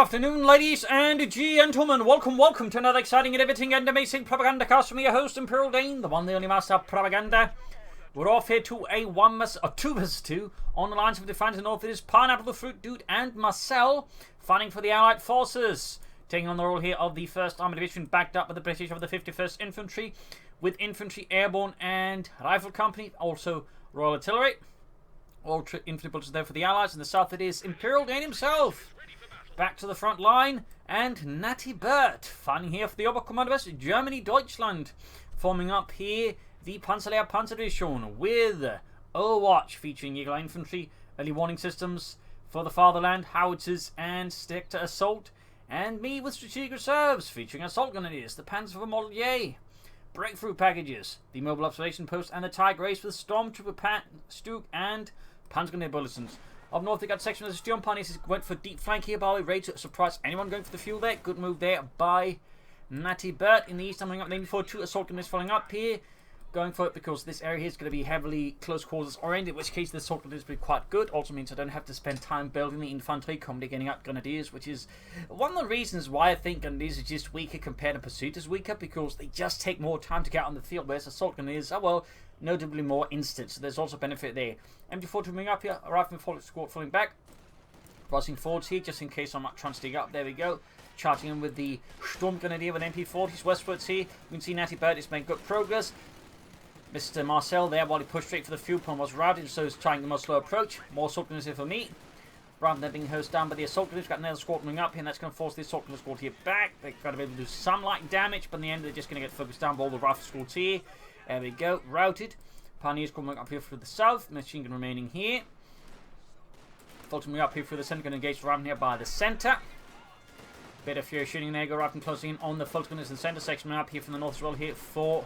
afternoon, ladies and gentlemen. Welcome to another exciting, innovating, and amazing Propagandacast from your host, ImperialDane, the one, the only master of propaganda. We're off here to a 2 vs 2 on the Alliance of Defiance. And north it is Pineapple, the Fruit Dude, and Marcel fighting for the Allied forces, taking on the role here of the 1st Armoured Division, backed up by the British of the 51st Infantry, with Infantry, Airborne, and Rifle Company, also Royal Artillery. All infantry bullets are there for the Allies. In the south it is ImperialDane himself, back to the front line, and NattyBert fighting here for the Oberkommando Germany, Deutschland, forming up here the Panzerlehr Panzerdivision with Overwatch featuring Jäger Infantry, early warning systems for the fatherland, howitzers, and sector assault, and me with strategic reserves featuring assault grenadiers, the Panzer von Model J, breakthrough packages, the mobile observation post, and the Tiger Race with Stormtrooper Stuke and Panzer Grenadier bulletins. Up north, they got section of the Stern Pioneers went for deep flank here, by the way, ready to surprise anyone going for the fuel there. Good move there by NattyBert. In the east, I'm going up lane before 2 assault grenadiers following up here. Going for it because this area here is going to be heavily close quarters oriented, in which case the assault grenadiers will be quite good. Also means I don't have to spend time building the infantry, commonly getting up grenadiers, which is one of the reasons why I think grenadiers are just weaker compared to pursuit is weaker, because they just take more time to get on the field, whereas assault grenadiers are, well, notably more instant, so there's also benefit there. MG4 coming up here, Rifleman squad falling back, crossing forwards here just in case I'm not trying to stick up. There we go, charging in with the Sturm Grenadier with MP40s westwards here. We can see NattyBert is making good progress. Mr. Marcel there, while he pushed straight for the fuel pond, was routed, so he's trying the more slow approach. More assault grenadiers here for me, rather than being hosed down by the assault grenadiers. Got another squad coming up here, and that's going to force the assault grenadier squad here back. They've got to be able to do some light damage, but in the end they're just going to get focused down by all the rifle squads here. There we go, routed. Pioneers coming up here through the south, machine gun remaining here. Filtering up here through the centre, going to engage right here by the centre. Bit of fury shooting there, go right and closing in on the Fulton gunners in the centre section. Up here from the north as well here for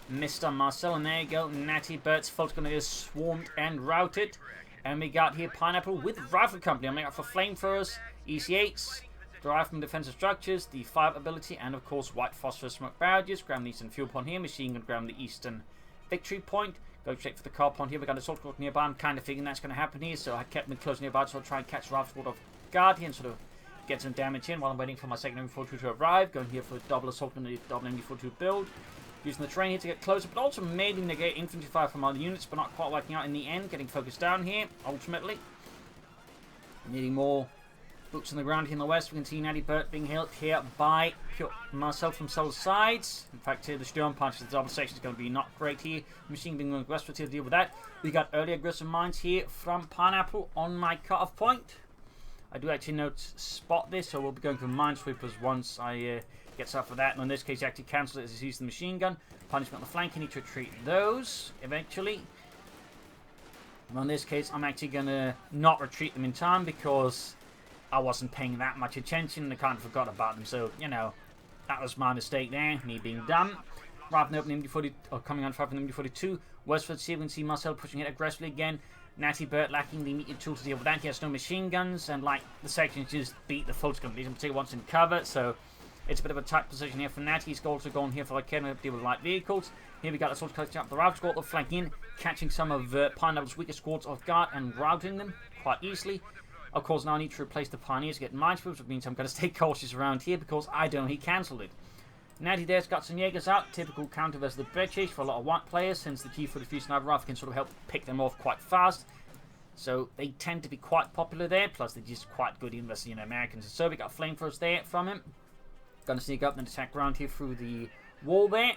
Mr. Marcel, and there you go, NattyBert's Fulton gunners swarmed and routed. And we got here Pineapple with Rifle Company. I'm making up for flamethrowers, EC8s, derived from defensive structures, the fire ability, and of course white phosphorus smoke barrages. Grab the eastern fuel point here, machine gun grab the eastern victory point. Go straight for the car point here. We got a assault squad nearby. I'm kind of figuring that's going to happen here, so I kept them close nearby, so I'll try and catch the rifle squad off guard here and sort of get some damage in while I'm waiting for my second MD42 to arrive. Going here for the double assault and the double MD42 build. Using the terrain here to get closer, but also maybe negate infantry fire from other units, but not quite working out in the end. Getting focused down here, ultimately. Needing more boots on the ground here in the west. We can see NattyBert being helped here by Marcel from several sides. In fact, here the Sturm punch, the double section is going to be not great here. Machine being going westward here to deal with that. We got early aggressive mines here from Pineapple on my cut-off point. I do actually spot this, so we'll be going for minesweepers once I get stuff for that. And in this case, you actually cancel it as he uses the machine gun. Punishment on the flank, you need to retreat those eventually. And in this case, I'm actually going to not retreat them in time because I wasn't paying that much attention and I kind of forgot about them. So, you know, that was my mistake there, me being dumb. Rather than opening MD40, or coming on fire from the MD42, westwards here, we can see Marcel pushing it aggressively again. NattyBert lacking the immediate tools to deal with that. He has no machine guns, and like the sections just beat the Fulton gun. These in particular ones in cover, so it's a bit of a tight position here for Natty. He's also going here for like to deal with light vehicles. Here we got the sort of collecting up the rifle squad, flanking in, catching some of Pineapple's weaker squads off guard and routing them quite easily. Of course, now I need to replace the Pioneers to get minesweepers, which means I'm going to stay cautious around here because I don't know he cancelled it. Natty there's got some Jaegers out, typical counter versus the British for a lot of white players, since the T-44 sniper rifle can sort of help pick them off quite fast. So they tend to be quite popular there, plus they're just quite good in versus Americans. So we got flamethrowers there from him. Gonna sneak up and attack around here through the wall there.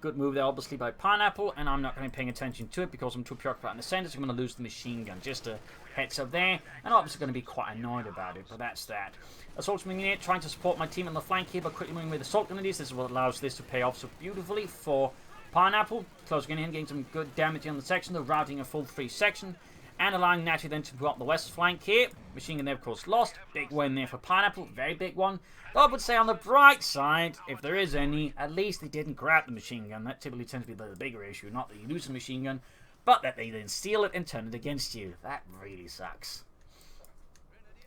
Good move there, obviously, by Pineapple, and I'm not going to be paying attention to it because I'm too preoccupied in the centre, so I'm going to lose the machine gun. Just a heads up there, and obviously going to be quite annoyed about it, but that's that. Assault moving in, trying to support my team on the flank here, but quickly moving with assault grenadiers. This is what allows this to pay off so beautifully for Pineapple. Closing in, getting some good damage on the section, though, routing a full 3 section. And allowing Natty then to put up the west flank here. Machine gun there, of course, lost. Big win there for Pineapple. Very big one. But I would say on the bright side, if there is any, at least they didn't grab the machine gun. That typically tends to be the bigger issue. Not that you lose the machine gun, but that they then steal it and turn it against you. That really sucks.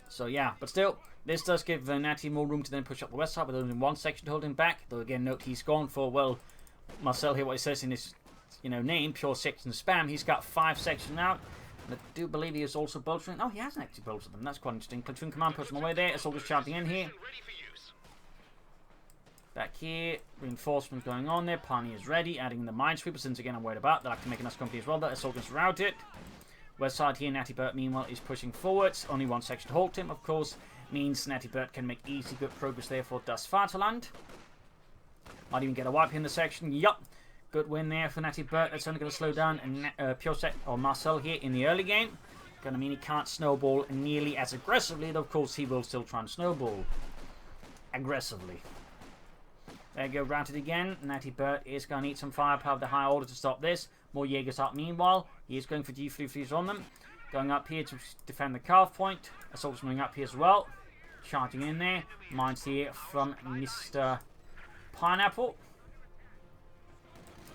So yeah, but still, this does give Natty more room to then push up the west side with only one section to hold him back. Though again, note he's gone for, well, Marcel here, what he says in his name, pure section spam. He's got 5 sections out. I do believe he is also bolstering. Oh, he hasn't actually bolstered them. That's quite interesting. Platoon command pushing away there. Assault is charging in here. Back here, reinforcements going on there. Pioneer is ready, adding in the minesweeper. Since again, I'm worried about that. I can make enough company as well. That assault is routed. West side here, NattyBert meanwhile is pushing forwards. Only one section to halt him, of course. Means NattyBert can make easy, good progress there for Das Vaterland. Might even get a wipe here in the section. Yup. Good win there for NattyBert. That's only going to slow down Piosek or Marcel here in the early game. Going to mean he can't snowball nearly as aggressively. Though, of course, he will still try and snowball aggressively. There you go, routed again. NattyBert is going to need some firepower of the high order to stop this. More Jaegers up meanwhile. He is going for G33s on them. Going up here to defend the calf point. Assault's moving up here as well. Charging in there. Mines here from Mr. Pineapple.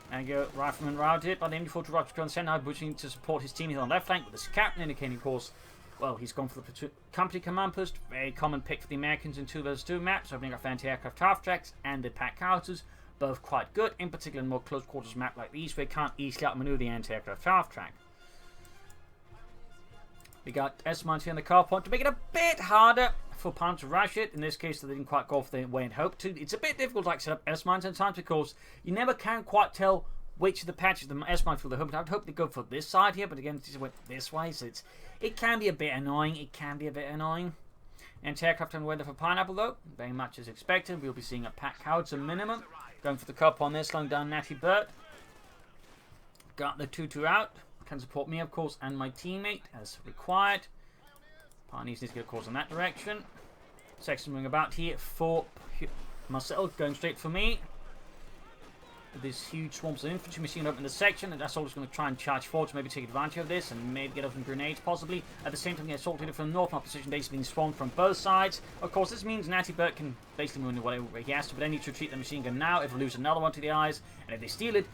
There you go, rifleman routed by the MD4 to Roger Gun Senai, pushing to support his team here on the left flank with the captain indicating, of course, well, he's gone for the company command post. Very common pick for the Americans in 2 vs 2 maps, opening up anti-aircraft half tracks and the pack houses. Both quite good, in particular in a more close quarters map like these, where you can't easily outmaneuver the anti-aircraft half track. We got S-mines here in the car point to make it a bit harder for Palm to rush it. In this case, they didn't quite go off the way it hoped to. It's a bit difficult to like, set up S-mines sometimes because you never can quite tell which of the patches the S-mines will hope. I would hope they go for this side here, but again, it just went this way, so it can be a bit annoying. It can be a bit annoying. Anti-aircraft on the weather for Pineapple, though. Very much as expected. We'll be seeing a pack howitzer minimum. Going for the cup on this, slowing down NattyBert. Got the 2-2 out. Can support me, of course, and my teammate as required. Pioneers need to get a course in that direction. Section moving about here for Marcel, going straight for me. With this huge swarms of infantry machine up in the section, and that's all just going to try and charge forward to maybe take advantage of this and maybe get off some grenades possibly. At the same time, get assaulted from the north, my position basically being swarmed from both sides. Of course, this means NattyBert can basically move into whatever he has to, but they need to retreat the machine gun now if we lose another one to the eyes, and if they steal it,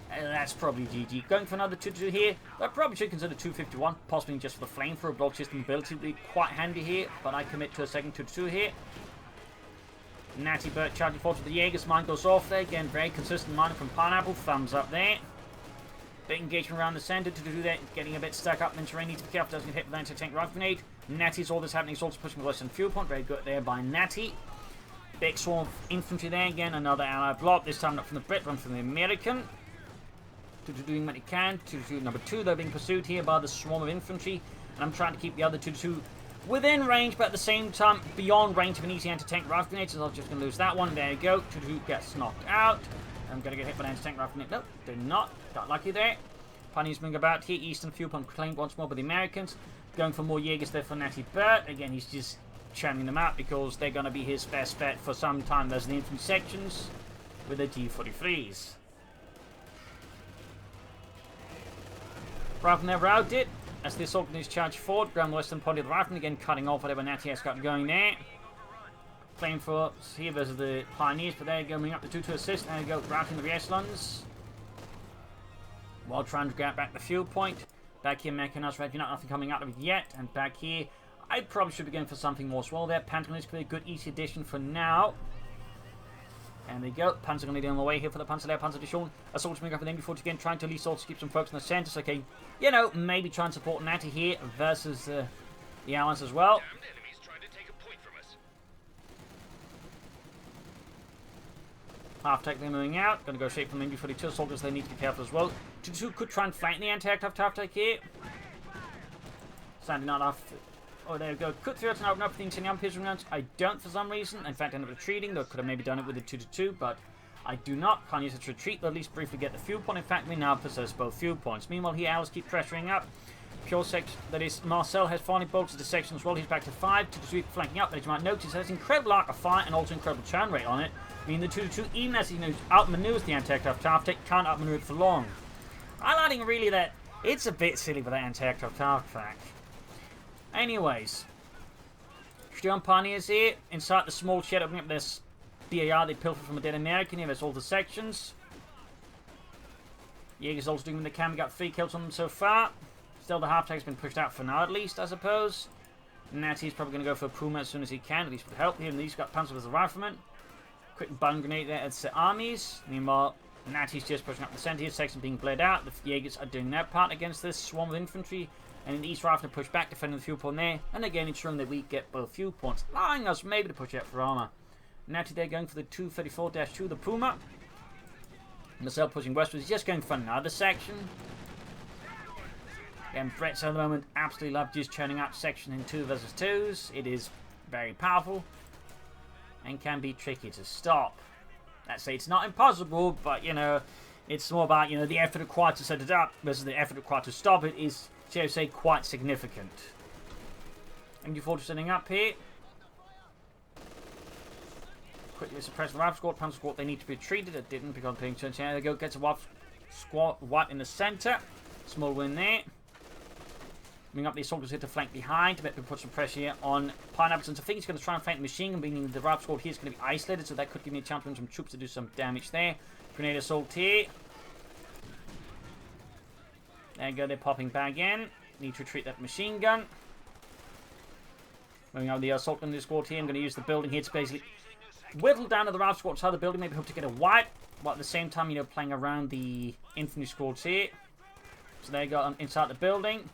that's probably GG. Going for another 2-2 here. I probably should consider 251, possibly just for the flamethrower block system ability would be quite handy here, but I commit to a second 2-2 here. NattyBert charging forward to the Jaegers. Mine goes off there. Again, very consistent mining from Pineapple. Thumbs up there. Big engagement around the centre to do that. Getting a bit stuck up in terrain. Needs to be careful. Doesn't get hit with anti-tank rifle grenade. Natty's all this happening. He's also pushing the western fuel point. Very good there by Natty. Big swarm of infantry there. Again, another allied block. This time not from the Brit, one from the American. Doing what he can. 2-2 number 2. They're being pursued here by the swarm of infantry. And I'm trying to keep the other 2-2 within range, but at the same time beyond range of an easy anti-tank rifle grenade, so I'm just going to lose that one. There you go. 2-2 gets knocked out. I'm going to get hit by an anti-tank rifle grenade. Nope, did not. Got lucky there. Pioneers moving about here. Eastern fuel point claimed once more by the Americans. Going for more Jaegers there for NattyBert. Again, he's just churning them out because they're going to be his best bet for some time. There's the infantry sections with the G43s. Rifle never out it. As the assault is charged forward, ground the western point of the rifle, again cutting off whatever Natty has got going there. Flamethrowers here versus the Pioneers, but there you go, moving up the 2-2 assist, and there you go, routing the echelons. While trying to get back the fuel point. Back here, mechanized ready, nothing coming out of it yet, and back here, I probably should be going for something more as well there. Pentagon is clearly a good, easy addition for now. And there you go. Panzer going to be on the way here for the Panzer Lehr, Panzer Division. Assault moving up with MD40 again, trying to at least also keep some folks in the centre. So, okay, you know, maybe try and support Natty here versus the Alliance as well. Half-tech they're moving out. Going to go straight from MD42. Soldiers, they need to be careful as well. 2-2 could try and flank the anti-aircraft half-tech here. Standing out after. Oh, there we go. Could throw it and open up for the Incendium Pierce rounds. I don't for some reason. In fact, I ended up retreating, though could have maybe done it with the 2-2, but I do not. Can't use it to retreat, but at least briefly get the fuel point. In fact, we now possess both fuel points. Meanwhile, here, Alice keep pressuring up. Pure section, that is, Marcel has finally bolted the section as well. He's back to 5. 2-2 flanking up, but as you might notice, has incredible arc of fire and also incredible churn rate on it. Meaning the 2-2, even as he outmaneuvers the anti-aircraft half-tech, can't outmaneuver it for long. Highlighting really that it's a bit silly with that anti-aircraft half-track. Anyways. Sturm Pioneers here, inside the small shed, opening up this BAR they pilfered from a dead American. Here, there's all the sections. Jaeger's also doing what they can. We got 3 kills on them so far. Still, the half-tag's been pushed out for now, at least, I suppose. Natty's probably going to go for a Puma as soon as he can, at least with help here. And he's got Panzer with the rifleman. Quick bun grenade there at the armies. Meanwhile, Natty's just pushing up the centre here. Section being bled out. The Jaegers are doing their part against this swarm of infantry. And in the east, we're having to push back, defending the fuel point there. And again, ensuring that we get both fuel points, allowing us maybe to push out for armour. Natty there going for the 234-2, the Puma. Marcel pushing westwards. He's just going for another section. Again, Brett's at the moment absolutely love just churning out section in 2 versus 2s. It is very powerful and can be tricky to stop. Let's say it's not impossible, but you know, it's more about, you know, the effort required to set it up versus the effort required to stop it is, shall we say, quite significant. MG40 setting up here. Quickly suppress the Rav Squad. Panzer Squad, they need to be retreated. It didn't because paying attention. There they go. Gets a Rav Squad wipe in the centre. Small win there. Moving up the assaulters here to flank behind to make them put some pressure here on Pineapple. And I think he's going to try and flank the machine gun, meaning the Rav Squad here is going to be isolated, so that could give me a chance to win some troops to do some damage there. Grenade assault here. There you go, they're popping back in. Need to retreat that machine gun. Moving out the assault gun squad here. I'm going to use the building here to basically whittle down to the Rav Squad side of the building, maybe hope to get a wipe, while at the same time, you know, playing around the infantry squads here. So there you go, inside the building.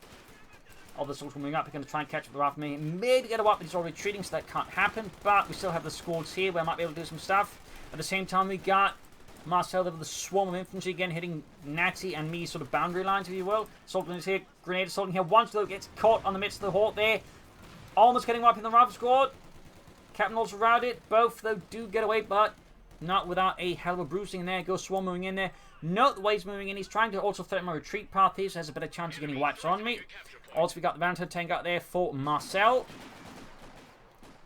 All the assaults moving up, we're going to try and catch up the Rav. Maybe get a wipe, but he's already retreating, so that can't happen. But we still have the squads here where I might be able to do some stuff. At the same time, we got Marcel there with the swarm of infantry again, hitting Natty and me, sort of boundary lines, if you will. Assaulting is here, grenade assaulting here. Once though gets caught on the midst of the horde there. Almost getting wiped in the Rav Squad. Captain also routed. Both though do get away, but not without a hell of a bruising. And there goes Swarm moving in there. Note the way he's moving in. He's trying to also threaten my retreat path here, so has a better chance of getting wipes on me. Also, we got the Vanguard tank out there for Marcel.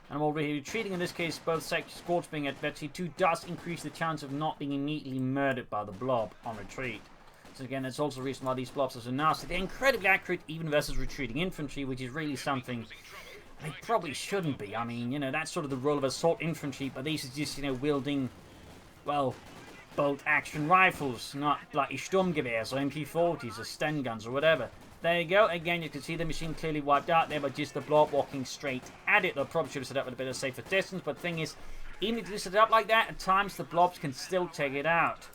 And I'm already retreating. In this case, both squads being at Betsy 2 does increase the chance of not being immediately murdered by the blob on retreat. So again, that's also the reason why these blobs are so nasty. They're incredibly accurate even versus retreating infantry, which is really something they probably shouldn't be. I mean, you know, that's sort of the role of assault infantry, but these are just, you know, wielding, well, bolt-action rifles, not bloody Sturmgewehrs or MP40s or Sten guns or whatever. There you go. Again, you can see the machine clearly wiped out there, but just the blob walking straight at it. They probably should have set up at a bit of safer distance, but the thing is, even if you set it up like that, at times the blobs can still take it out.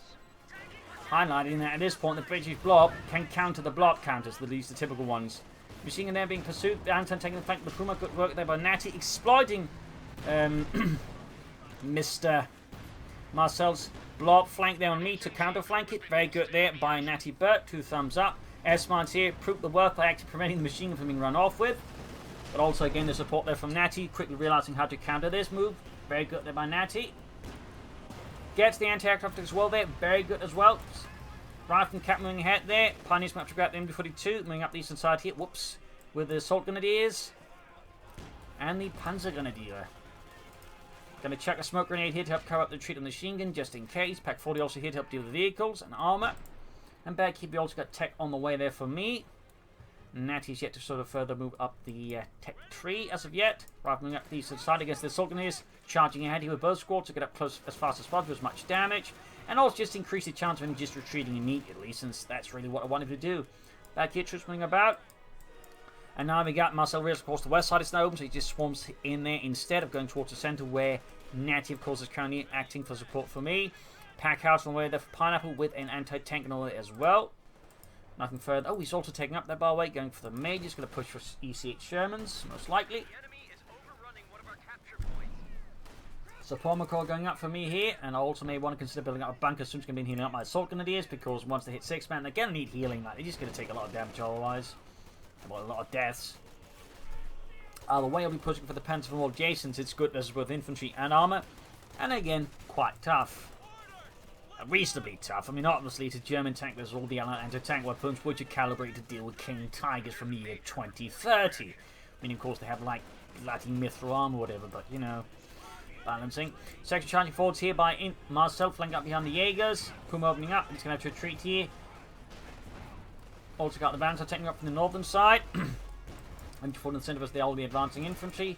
Highlighting that at this point, the British blob can counter the blob counters, at least the typical ones. Machine gun there being pursued. The Anton taking the flank. The Puma, good work there by Natty, exploiting Mr. Marcel's blob flank there on me to counter flank it. Very good there by NattyBert. 2 thumbs up. S-Mines here proved the worth by actually preventing the machine gun from being run off with. But also again the support there from Natty, quickly realizing how to counter this move. Very good there by Natty. Gets the anti-aircraft as well there. Very good as well. Rifle Cap moving ahead there. Pioneers map to grab the MD42. Moving up the eastern side here. Whoops. With the Assault Grenadiers. And the Panzer Grenadier. Gonna chuck a smoke grenade here to help cover up the retreat of the machine gun just in case. Pack 40 also here to help deal with the vehicles and armor. And back here we also got tech on the way there for me. Natty's yet to sort of further move up the tech tree as of yet. Moving up the eastern side against the Assault Grenadiers. Charging ahead here with both squads to get up close as fast as possible as much damage. And also just increase the chance of him just retreating immediately, since that's really what I wanted to do. Back here, troops moving about. And now we got Marcel Reels across the west side. It's now open, so he just swarms in there instead of going towards the centre, where Natty, of course, is currently acting for support for me. Packhouse on the way there for Pineapple with an anti-tank on the way as well. Nothing further. Oh, he's also taking up that bar way, going for the Major. He's going to push for EC8 Shermans, most likely. Support McCall going up for me here, and I also may want to consider building up a bunker soon as going to be healing up my Assault Grenadiers, because once they hit 6-man, they're going to need healing. Like, they're just going to take a lot of damage otherwise. Well, a lot of deaths. The way I'll be pushing for the Panzer from all adjacents, it's good versus both infantry and armour. And again, quite tough. Reasonably tough. I mean, obviously, it's a German tank versus all the Allied anti-tank weapons, which are calibrated to deal with King Tigers from the year 2030. I mean, of course, they have, like, bloody mithril armor or whatever, but, you know, balancing. Section charging forwards here by Marcel, flanking up behind the Jaegers. Puma opening up. He's going to have to retreat here. Also got the Vanguard taking up from the northern side. And before the centre of us, they're all the advancing infantry.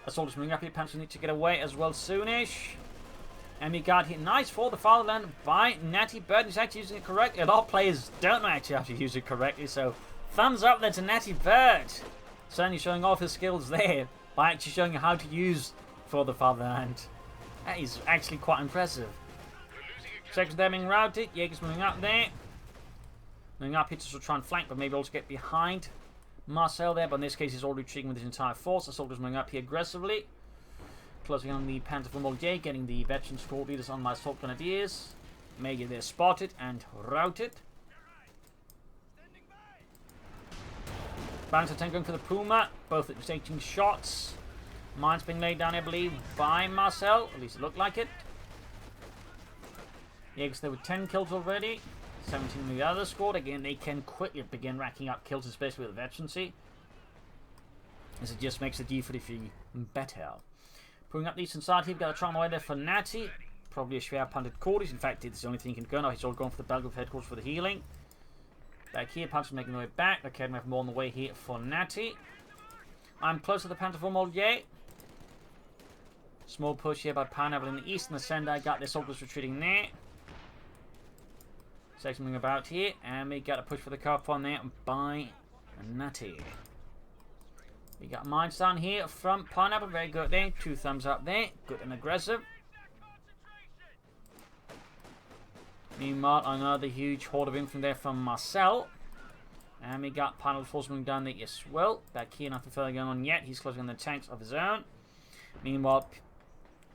Assaulters moving up here. Panzer need to get away as well soonish. And we got here nice for the fatherland by NattyBert. He's actually using it correctly. A lot of players don't know actually how to use it correctly, so thumbs up there to NattyBert. Certainly showing off his skills there by actually showing you how to use for the fatherland. That is actually quite impressive. Sections there being routed. Jaeger's moving up there. Moving up here to try and flank, but maybe also get behind Marcel there. But in this case, he's already retreating with his entire force. The soldiers moving up here aggressively. Closing on the Panzer IV Moldier, getting the veteran squad leaders on my assault grenadiers. Maybe they're spotted and routed. Bouncer 10 going for the Puma. Both exchanging shots. Mines being laid down, I believe, by Marcel. At least it looked like it. Jaegers there with 10 kills already. 17 in the other squad. Again, they can quickly begin racking up kills, especially with the veterancy, as it just makes the D33 better. Pulling up the eastern side here, we've got a try away there for Natty. Probably a schwer punted Cordis. In fact, it's the only thing he can go now. He's all going for the Belgrave headquarters for the healing. Back here, Panzer making their way back. Okay, we have more on the way here for Natty. I'm close to the Panzer IV Moldier. Small push here by Pineapple in the east, and the Sendai got their soldiers retreating there. Section moving about here, and we got a push for the car on there by Natty. We got mines down here from Pineapple, very good there. 2 thumbs up there, good and aggressive. Meanwhile, another huge horde of infantry there from Marcel. And we got Pineapple force moving down there as well. Back here, nothing further going on yet. He's closing on the tanks of his own. Meanwhile,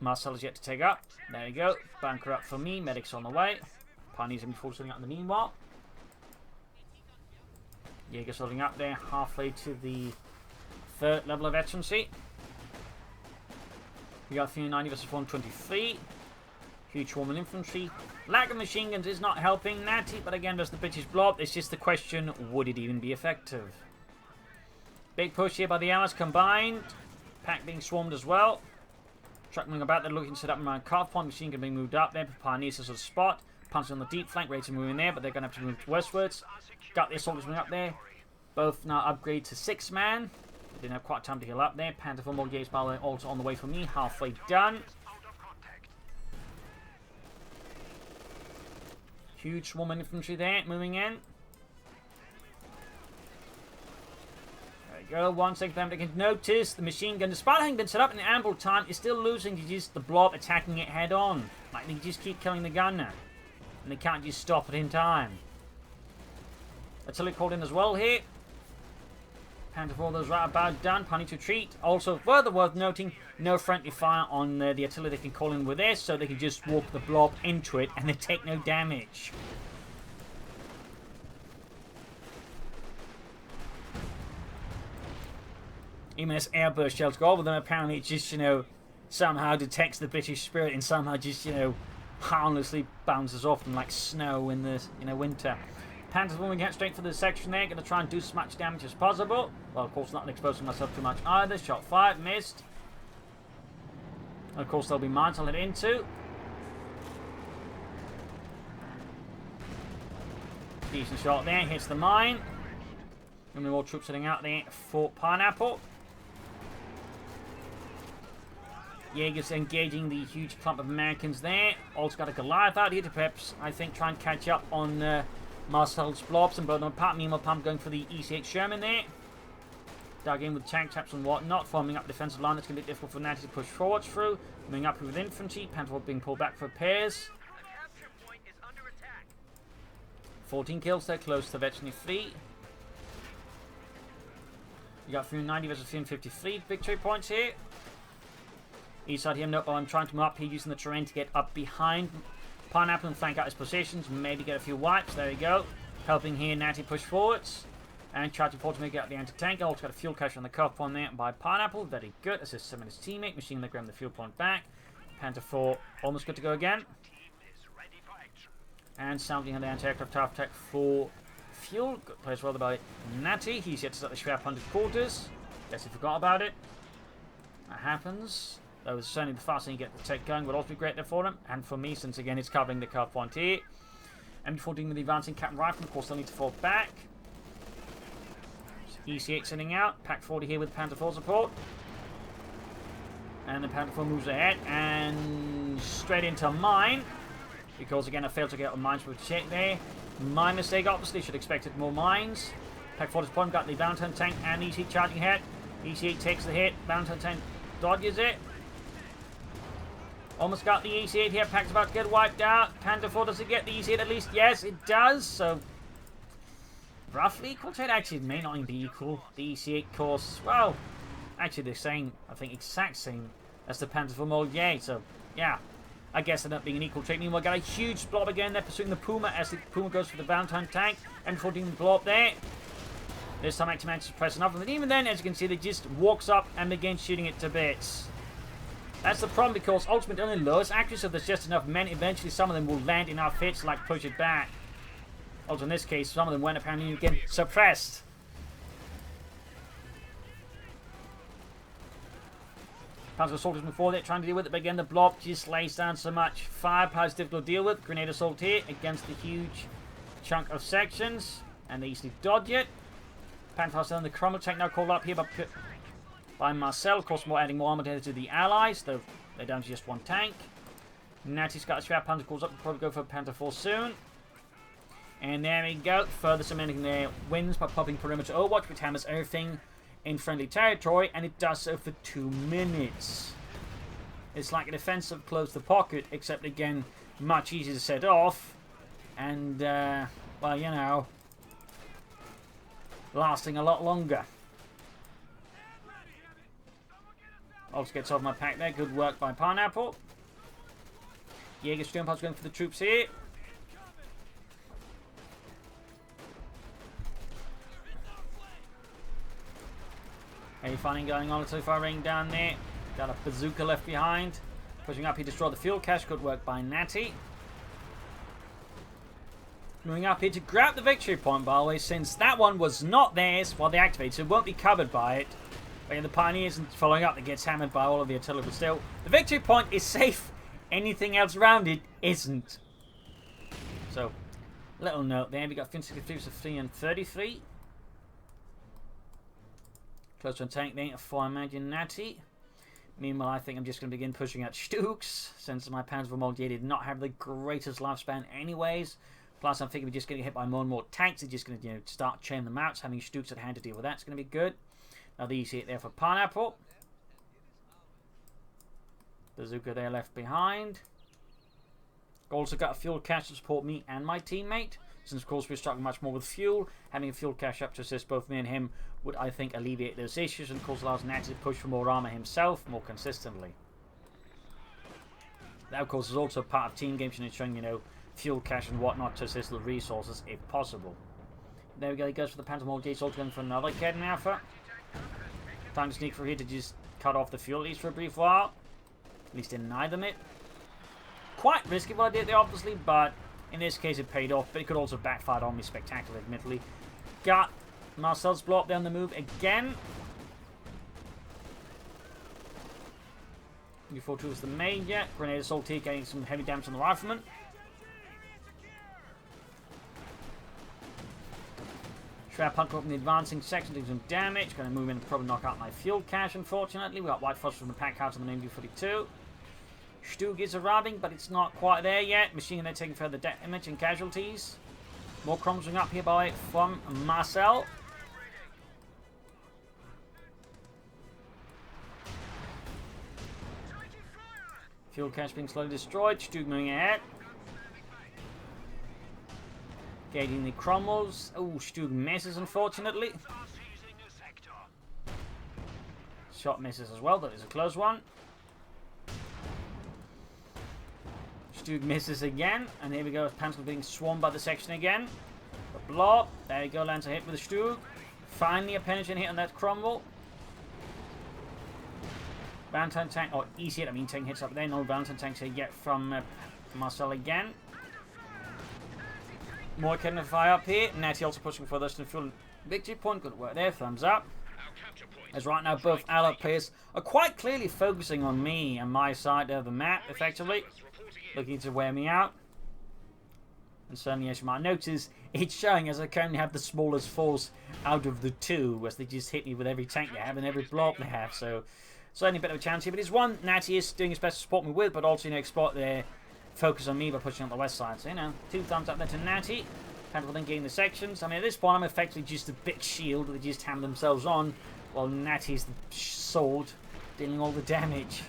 Marcel is yet to take up. There you go. Bunker up for me. Medics on the way. Pioneers going to be forcing up in the meanwhile. Jaeger's holding up there, halfway to the 3rd level of veterancy. We got 390 versus 123. Huge swarm infantry. Lack of machine guns is not helping Natty, but again, there's the British blob. It's just the question, would it even be effective? Big push here by the Allies combined. Pack being swarmed as well. Truck moving about, they're looking to set up around Carve Point. Machine gun being moved up there. Pioneers as a spot. Panzer on the deep flank, ready to move in there, but they're going to have to move westwards. Got their soldiers moving up there. Both now upgrade to 6-man. They didn't have quite time to heal up there. Panzer IV Moldier by the way, also on the way for me. Halfway done. Huge swarm of infantry there, moving in. There we go. 1 second for them to get notice. The machine gun, despite having been set up in ample time, is still losing to just the blob attacking it head on. Like, they just keep killing the gunner. And they can't just stop it in time. Artillery called in as well here. Panzer IV, those right about done. Planning to retreat. Also, further worth noting, no friendly fire on the artillery they can call in with this, so they can just walk the blob into it and they take no damage. Even as airburst shells go over them, apparently it just, somehow detects the British spirit and somehow just, harmlessly bounces off them like snow in the winter. Panzer's moving out straight for the section there, going to try and do as much damage as possible. Well, of course, not exposing myself too much either. Shot fired, missed. And of course, there'll be mines I'll hit into. Decent shot there, hits the mine. And more troops heading out there for Pineapple. Jaeger's engaging the huge clump of Americans there. Also got a Goliath out here to perhaps, I think, try and catch up on Marcel's blobs and burn them apart. Meanwhile, Pump going for the ECH Sherman there. Dug in with tank traps and whatnot, forming up a defensive line that's going to be difficult for Natty to push forward through. Moving up with infantry, Panzer being pulled back for repairs. 14 kills there, close to veteran free. You got 390 versus 353 victory points here. East side here, nope, I'm trying to move up here using the terrain to get up behind Pineapple and flank out his positions. Maybe get a few wipes. There we go. Helping here, Natty push forwards. And charging forward to make out the anti-tank. Also got a fuel cache on the cuff on there by Pineapple. Very good. Assist some of his teammate. Machine gun grab the fuel point back. Panther 4 almost good to go again. And sounding on the anti-aircraft tower attack for fuel. Good play as well by Natty. He's yet to start the Schwer Punted quarters. Guess he forgot about it. That happens. That was certainly the faster you get the tech going would also be great there for him. And for me, since again it's covering the car point here. MG14 with the advancing Captain Rifle, of course they'll need to fall back. EC8 sending out. Pack 40 here with Panther 4 support. And the Panther 4 moves ahead and straight into mine. Because again I failed to get a mines with check there. My mistake, obviously, should have expected more mines. Pack 40's point, got the Valentine tank and EC charging ahead. EC8 takes the hit. Valentine tank dodges it. Almost got the EC8 here. Pack's about to get wiped out. Panther 4, does it get the EC8 at least? Yes, it does. So, roughly equal to it. Actually, it may not even be equal. The EC8 course, well, actually the same, I think exact same as the Panther 4 Mold. Yeah, so, yeah. I guess it ended up being an equal trade. Meanwhile, got a huge blob again. They're pursuing the Puma as the Puma goes for the Valentine tank. M14 blob there. This time Actimax is pressing up. And even then, as you can see, they just walks up and begins shooting it to bits. That's the problem, because ultimate only lowers accuracy, so there's just enough men. Eventually, some of them will land in our hits, like push it back. Also, in this case, some of them went apparently again suppressed. Panzer assault is before that, trying to deal with it, but again, the blob just lays down so much. Firepower is difficult to deal with. Grenade assault here against the huge chunk of sections, and they easily dodge it. Panther on the crumble tank now called up here by Marcel. Of course, adding more armor to the allies, though they're down to just one tank. Natty's got a strap. Panther calls up. We'll probably go for Panther 4 soon. And there we go. Further cementing their wins by popping perimeter Overwatch, which hammers everything in friendly territory, and it does so for 2 minutes. It's like a defensive close the pocket, except again, much easier to set off. And, well, you know, lasting a lot longer. Also gets off my pack there. Good work by Pineapple. Jaeger Sturmpulse going for the troops here. Any fighting going on so far, ring down there. Got a bazooka left behind. Pushing up, he destroyed the fuel cache. Good work by Natty. Moving up here to grab the victory point, by the way, since that one was not theirs while they activated, so it won't be covered by it. But the Pioneers following up, that gets hammered by all of the artillery, but still, the victory point is safe. Anything else around it isn't. So, little note there. We got 53 and 33. Close to a tank there for, I imagine, Natty. Meanwhile, I think I'm just going to begin pushing out Stukes, since my Panzer Volmodier did not have the greatest lifespan anyways. Plus, I'm thinking we're just getting hit by more and more tanks. They're just going to, start chaining them out. So having Stukes at hand to deal with that's going to be good. Now, the easy hit there for Pineapple. Bazooka there left behind. Also got a fuel cache to support me and my teammate. Since, of course, we're struggling much more with fuel, having a fuel cache up to assist both me and him would, I think, alleviate those issues and, of course, allows Natty to push for more armor himself more consistently. That, of course, is also part of team games and ensuring, fuel cache and whatnot to assist the resources if possible. There we go, he goes for the Panther Mold Gates, also going for another Kedden Alpha. Time to sneak through here to just cut off the fuel, at least for a brief while. At least deny them it. Quite risky what I did there, obviously, but in this case it paid off, but it could also backfire on me spectacularly, admittedly. Got Marcel's blow up there on the move again. U42 was the major. Grenade assault here, getting some heavy damage on the rifleman. Shroud Punk up in the advancing section, doing some damage. Going to move in and probably knock out my fuel cache, unfortunately. We got White Phosphorus from the pack house on the main U42. Stug is arriving, but it's not quite there yet. Machine gun taking further damage and casualties. More crumbs up here by from Marcel. Fuel cache being slowly destroyed. Stug moving ahead. Gauging the crumbles. Oh, Stug misses, unfortunately. Shot misses as well. That is a close one. Stug misses again. And here we go. Panther being swarmed by the section again. The blob. There you go. Lands a hit with the Stug. Finally a penetrating hit on that crumble. Valentine tank. Or easy hit. I mean, taking hits up there. No Valentine tanks here yet from Marcel again. More cannon fire up here. Natty also pushing for this to fuel victory point. Good work there. Thumbs up. As right now both allied players are quite clearly focusing on me and my side of the map, effectively. Looking to wear me out. And certainly, as you might notice, it's showing as I currently have the smallest force out of the two, as they just hit me with every tank they have and every block they have. So, certainly a bit of a chance here. But it's one Natty is doing his best to support me with, but also, exploit their focus on me by pushing on the west side. So, 2 thumbs up there to Natty. Panther then getting the sections. I mean, at this point, I'm effectively just a big shield they just hammer themselves on, while Natty's the sword dealing all the damage.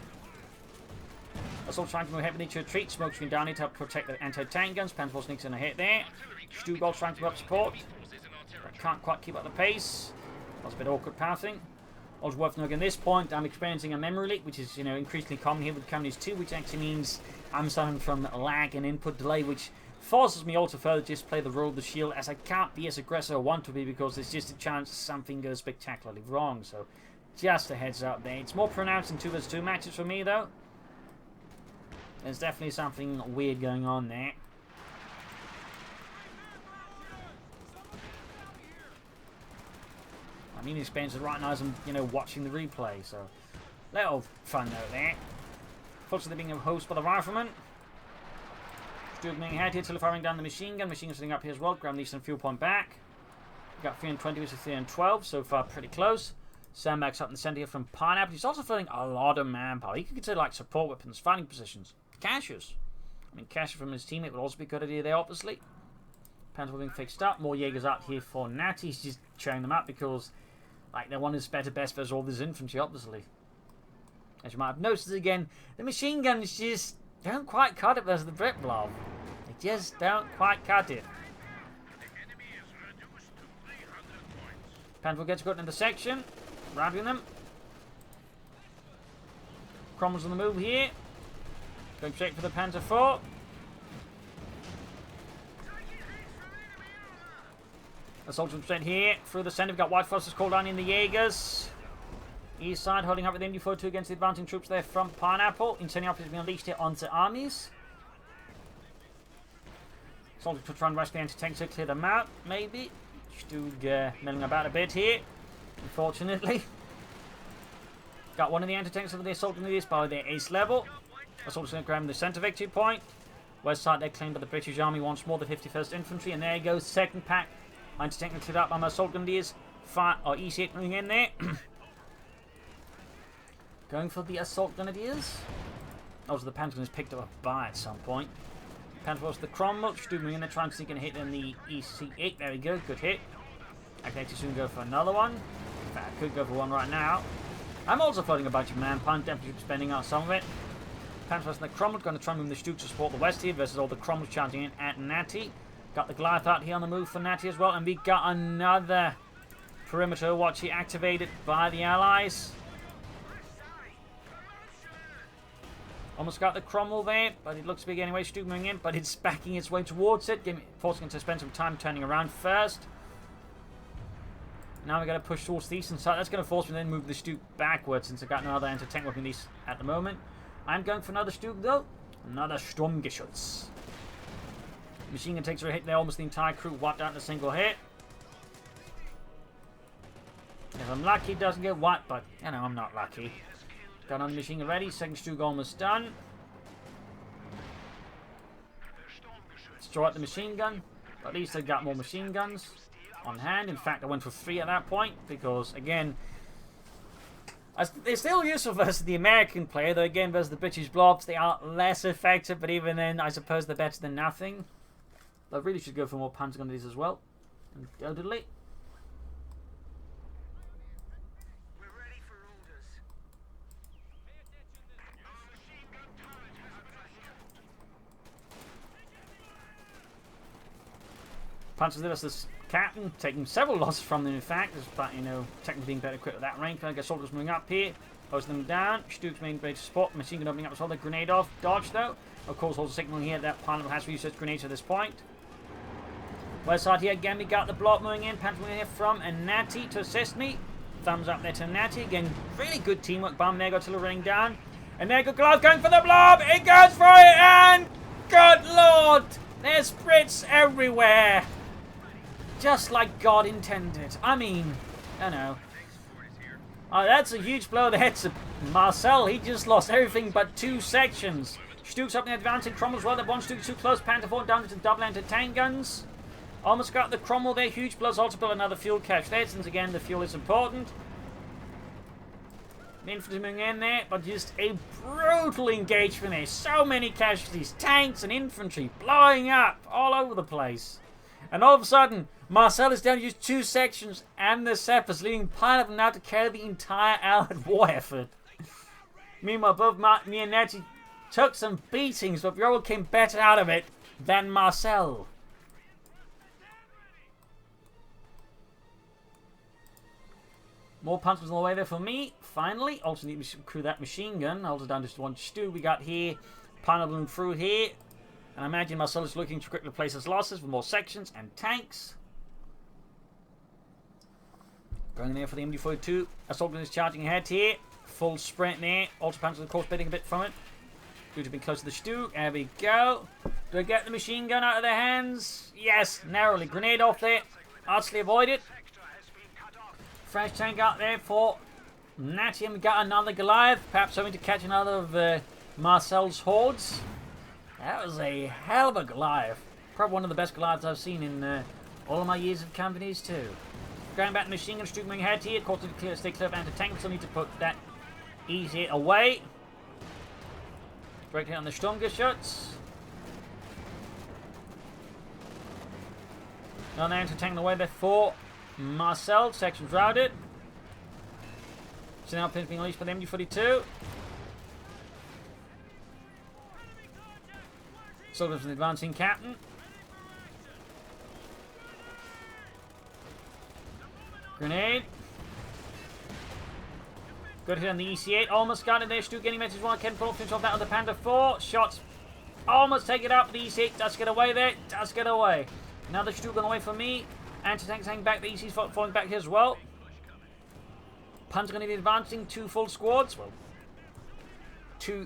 Assault trying to move ahead with each retreat. Smoke screen down here to help protect the anti-tank guns. Panzer sneaks in a hit there. Stugol trying to move up support. But can't quite keep up the pace. That's a bit awkward pathing. Also worth noting at this point, I'm experiencing a memory leak, which is, increasingly common here with Companies 2, which actually means I'm suffering from lag and input delay, which forces me all to further just play the role of the shield, as I can't be as aggressive as I want to be, because there's just a chance something goes spectacularly wrong. So, just a heads up there. It's more pronounced in 2 vs 2 matches for me, though. There's definitely something weird going on there. I mean, experience it right now as I'm, watching the replay, so little fun note there. Fortunately, being a host by the rifleman. Stug moving ahead here till firing down the machine gun. Machine gun sitting up here as well. Grab Eastern fuel point back. We've got 320 versus 312, so far pretty close. Sandbags up in the center here from Pineapple. He's also filling a lot of manpower. He could consider like support weapons, fighting positions. Cassius. I mean, Cassius from his teammate would also be a good idea there, obviously. Panzer being fixed up. More Jaegers out here for Natty. He's just cheering them up because, like, they want his better best versus all this infantry, obviously. As you might have noticed again, the machine guns just don't quite cut it versus the Brit Blob. They just don't quite cut it. Panzer gets got into the section. Rattling them. Cromwell's on the move here. Going straight for the Panzer IV. Assault straight here. Through the center, we've got White Forces called on in the Jaegers. East side holding up with MD-42 against the advancing troops there from Pineapple. Incendiary is being unleashed here onto armies. Assault to try and rush the anti-tanks to clear them out, maybe. Stug milling about a bit here, unfortunately. Got one of the anti-tanks over the assault this by their ace level. Assault's going to grab the centre victory point. West side they're claimed by the British Army once more, the 51st Infantry, and there goes second pack. Anti-tank cleared up by my assault grenadiers. EC8 coming in there. Going for the assault grenadiers. Also, the Pentagon is picked up a bar at some point. Pentagon was the Cromwell. Stug moving in there, trying to sneak in a hit in the EC8. There we go, good hit. I can actually soon go for another one. In fact, I could go for one right now. I'm also floating a bunch of manpower, definitely spending out some of it. Pentagon and the Cromwell going to try and move the Stug to support the west here versus all the Cromwells charging in at Natty. Got the Goliath out here on the move for Natty as well, and we got another perimeter watch here activated by the Allies. Almost got the Cromwell there, but it looks big anyway. Stug moving in, but it's backing its way towards it, forcing it to spend some time turning around first. Now we're going to push towards the eastern side. That's going to force me to then move the Stug backwards, since I've got no other anti-tank weapon at the moment. I'm going for another Stug though. Another Sturmgeschütz. Machine gun takes a hit there, almost the entire crew wiped out in a single hit. If I'm lucky, it doesn't get wiped, but, I'm not lucky. Gun on the machine gun ready, second Stug almost done. Destroy the machine gun. At least I got more machine guns on hand. In fact, I went for 3 at that point, because, again, they're still useful versus the American player, though, again, versus the British blobs, they are less effective, but even then, I suppose they're better than nothing. I really should go for more Panzer grenadiers as well. Undoubtedly. We're ready for orders. Panzer versus Captain, taking several losses from them, in fact, but, technically being better equipped at that rank. I guess soldiers moving up here, closing them down. Stug's main ready to support. Machine gun opening up as well. The grenade off. Dodge, though. Of course, also signaling here that Pineapple has research grenades at this point. West side here again, we got the block moving in. Panther moving here from and Natty to assist me. Thumbs up there to Natty. Again, really good teamwork. Bomb Mega Artillery running down. And there goes Glass going for the blob. It goes for it, and good lord, there's Brits everywhere. Just like God intended. I mean, Oh, that's a huge blow there to Marcel. He just lost everything but 2 sections. Stug's up in the advancing Cromwell's well. The one Stug too close. Panther 4 down to double anti-tank guns. Almost got the Cromwell there. Huge blows. Also built another fuel cache there, since again the fuel is important. The infantry moving in there, but just a brutal engagement there. So many casualties. Tanks and infantry blowing up all over the place. And all of a sudden, Marcel is down to just 2 sections and the Seppers, leaving Pineapple now to carry the entire Allied war effort. Meanwhile, both me and Natty Took some beatings, but Bureau came better out of it than Marcel. More punches on the way there for me. Finally, also need to crew that machine gun. Also down just one stew we got here. Pineapple through here. And I imagine Marcel is looking to quickly replace his losses with more sections and tanks. Going there for the MD-42. Assault gun is charging ahead here. Full sprint there. Also punches of course betting a bit from it. Due to be close to the stew. There we go. Do I get the machine gun out of their hands? Yes, narrowly. Grenade off there. Artfully avoided. Fresh tank out there for Natty, and we got another Goliath. Perhaps hoping to catch another of Marcel's hordes. That was a hell of a Goliath. Probably one of the best Goliaths I've seen in all of my years of companies too. Going back to machine gun, streaking ahead here. Of course, to stay clear of anti-tank, so need to put that easy away. Direct hit on the stronger shots. Another anti-tank away there for Marcel. Sections routed. So now pins being unleashed by the MD-42. Soldiers from the advancing captain. Grenade. Good hit on the EC-8. Almost got it there. Stu getting message one. Can pull finish off that on the Panther 4. Shots. Almost take it out. The EC-8 does get away there. Does get away. Another Stu gone away from me. Anti-tanks hanging back. The EC's falling back here as well. Pun's going to be advancing. 2 full squads. Well,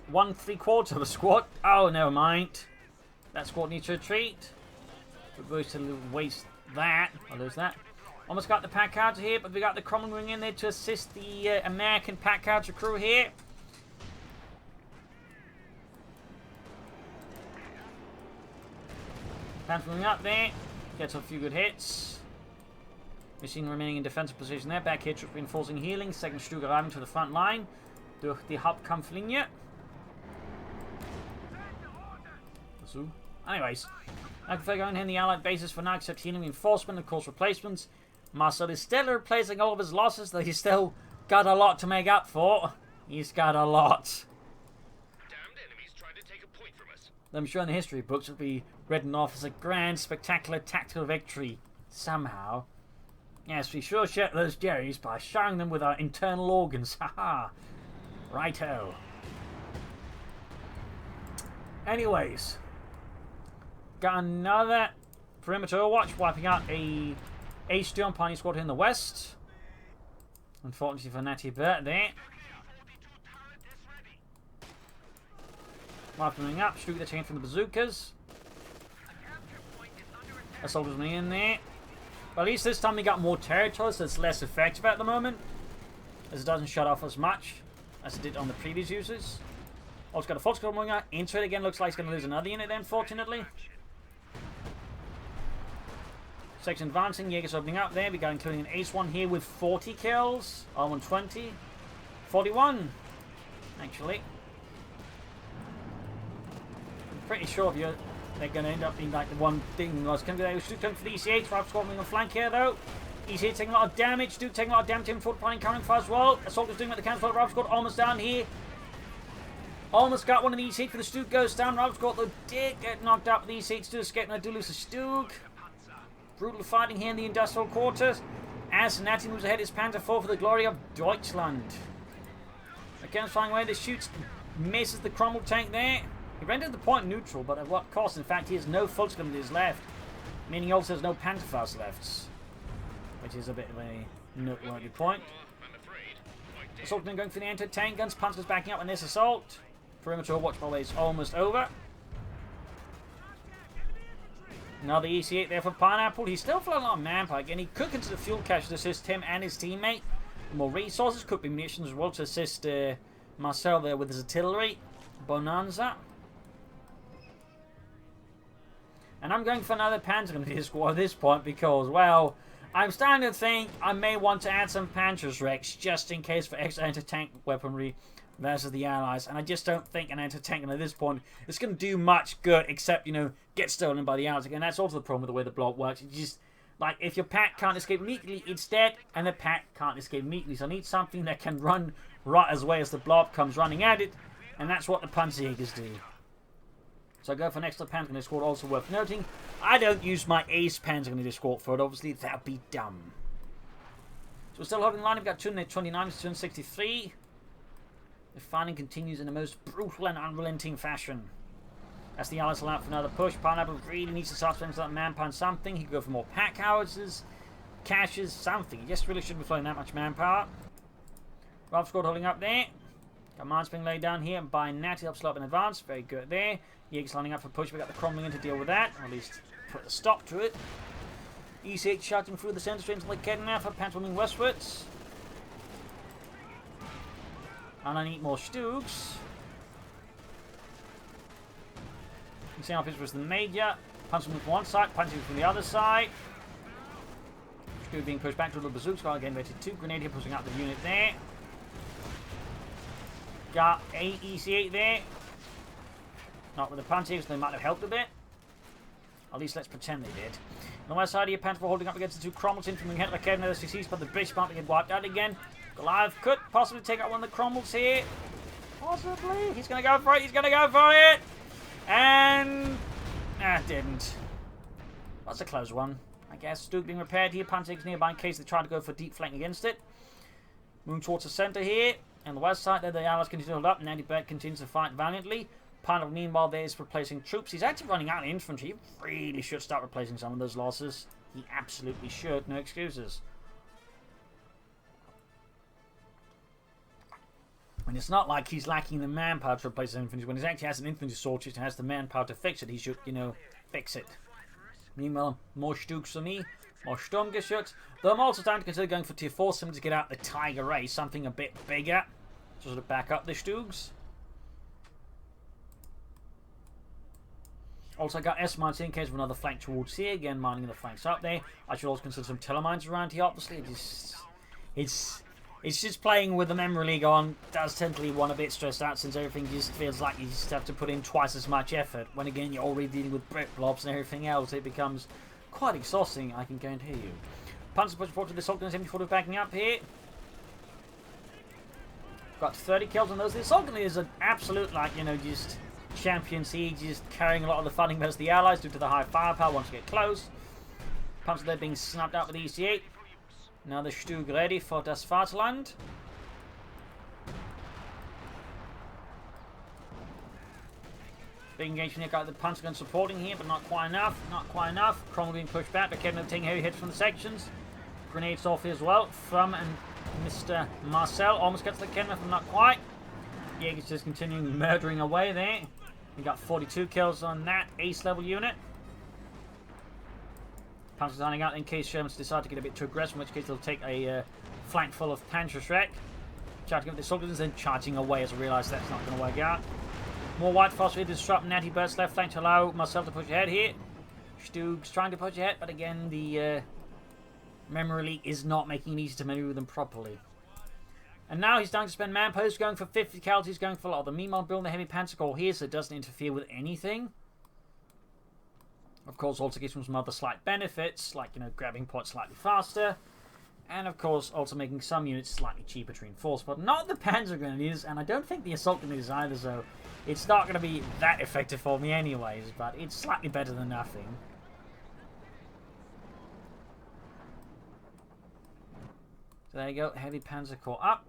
1 3/4 of a squad. Oh, never mind. That squad needs to retreat. We're going to waste that. I'll lose that. Almost got the pack out here, but we got the Cromwell ring in there to assist the American pack out crew here. Panther ring up there. Gets a few good hits. Machine remaining in defensive position there. Back here, troop reinforcing healing. Second Stug arriving to the front line. Durch die Hauptkampflinie. So, anyways, I prefer going in the Allied bases for now, except healing reinforcement and of course replacements. Marcel is still replacing all of his losses, though he's still got a lot to make up for. He's got a lot. Damned enemies trying to take a point from us. I'm sure in the history books it'll be written off as a grand, spectacular tactical victory. Somehow. Yes, we sure shut those Jerrys by showering them with our internal organs. Haha. Righto. Anyways. Got another perimeter Overwatch, wiping out a H2 on Pioneer Squad in the west. Unfortunately for NattyBert there. Wiping up, shoot the chain from the bazookas. A soldier's me in there. But at least this time we got more territory, so it's less effective at the moment. As it doesn't shut off as much as it did on the previous users. Also got a Fox coming out. Into it again, looks like it's going to lose another unit, unfortunately. Section advancing, Jaeger's opening up there. We got including an ace one here with 40 kills. R120. 41, actually. I'm pretty sure they're going to end up being like the one thing I was coming to. They should come for the ECH. Right squad on the flank here though. ECH taking a lot of damage. Duke taking a lot of damage. Him for coming far as well. Assault is doing what they can. Right squad almost down here. Almost got one of the ECH for the Stug goes down. Right squad though did get knocked out. The ECH still escaping. I do lose the Stug. Brutal fighting here in the industrial quarters. As Natty moves ahead, it's Panther 4 for the glory of Deutschland. Again, flying away. The shoots misses the Cromwell tank there. He rendered the point neutral, but at what cost? In fact, he has no Volkskammerdienst left. Meaning he also has no Pantherfaust left. Which is a bit of a noteworthy point. Assault going for the anti-tank guns. Panzer's backing up on this assault. Perimeter watch by the way is almost over. Another EC8 there for Pineapple. He's still flying on Manpike, and he could consider fuel cache to assist him and his teammate. More resources, could be munitions as well to assist Marcel there with his artillery. Bonanza. And I'm going for another Panzer squad at this point because, well, I'm starting to think I may want to add some Panzerschrecks just in case for extra anti-tank weaponry versus the Allies. And I just don't think an anti-tank at this point is going to do much good except, you know, get stolen by the Allies. Again, that's also the problem with the way the block works. It's just, like, if your pack can't escape immediately, it's dead, and the pack can't escape immediately. So I need something that can run right as way as the blob comes running at it. And that's what the Panzerjägers do. So I go for an extra Panzer Grenadier Squad. Also worth noting, I don't use my Ace Panzer Grenadier Squad for it. Obviously, that would be dumb. So we're still holding the line. We've got 229 to 263. The fighting continues in the most brutal and unrelenting fashion. As the Allies allow for another push, Pineapple really needs to start spending that manpower on something. He could go for more pack howitzers, caches, something. He just really shouldn't be throwing that much manpower. Ralph Squad holding up there. Command's being laid down here by Natty up slope in advance. Very good there. Jäger's lining up for push. We've got the crumbling in to deal with that. Or at least put a stop to it. ECH shouting through the centre streams like getting out for pantomiming westwards. And I need more Stoogs. You see how this was the Major. Pantomiming from one side, pantomiming from the other side. Stoog being pushed back to the bazooka. Again, rated 2. Grenadier pushing out the unit there. Got a EC8 there. Not with the Panthers, they might have helped a bit. At least let's pretend they did. On the west side here, Panther holding up against the 2 Cromwells in from the head like Kevin the CCs, but the British might get wiped out again. Goliath could possibly take out one of the Cromwells here. Possibly. He's going to go for it. He's going to go for it. And... didn't. That's a close one. I guess Stoog being repaired here. Panthers nearby in case they try to go for deep flank against it. Moving towards the centre here. And the west side there, the Allies continue to hold up. NattyBert continues to fight valiantly. Pineapple, meanwhile, there is replacing troops. He's actually running out of infantry. He really should start replacing some of those losses. He absolutely should. No excuses. And it's not like he's lacking the manpower to replace his infantry. When he actually has an infantry sword and has the manpower to fix it, he should, you know, fix it. Meanwhile, more Stoogs for me. More Sturmgeschütz. Though I'm also starting to consider going for tier 4 simply to get out the Tiger Race. Something a bit bigger. To sort of back up the Stoogs. Also, I got S-mines in case of another flank towards here. Again, mining the flanks up there. I should also consider some telemines around here, obviously. It's just playing with the memory league on. Does tend to leave one a bit stressed out since everything just feels like you just have to put in twice as much effort. When again, you're already dealing with Brit blobs and everything else. It becomes quite exhausting, I can guarantee you. Panzer push forward to the Sultan 74 backing up here. Got 30 kills on those. The Sultan is an absolute, like, you know, just champion siege, just carrying a lot of the fighting versus the Allies due to the high firepower once you get close. Panzer there being snapped out with the EC8. Now the Stug ready for das Vaterland. Big engagement here, got the Panzer gun supporting here, but not quite enough. Not quite enough. Cromwell being pushed back, but Kevin taking heavy hits from the sections. Grenades off here as well from and Mr. Marcel. Almost gets the Kenneth, but not quite. Jäger's just continuing murdering away there. We got 42 kills on that ace level unit. Panzer's lining out in case Shermans decide to get a bit too aggressive, in which case they'll take a flank full of Panzerschreck. Try to give it the soldiers, then charging away as I realise that's not going to work out. More white phosphate to disrupt NattyBert's left flank to allow Marcel to push ahead here. Stug's trying to push ahead, but again, the memory leak is not making it easy to maneuver them properly. And now he's starting to spend man posts, going for 50 casualties, going for a lot of them. Meanwhile, building the heavy panzer core here so it doesn't interfere with anything. Of course, also gives him some other slight benefits, like, you know, grabbing points slightly faster. And, of course, also making some units slightly cheaper to reinforce. But not the Panzer Grenadiers, and I don't think the Assault Grenadiers either, so it's not going to be that effective for me anyways, but it's slightly better than nothing. So there you go, Heavy Panzer Corps up.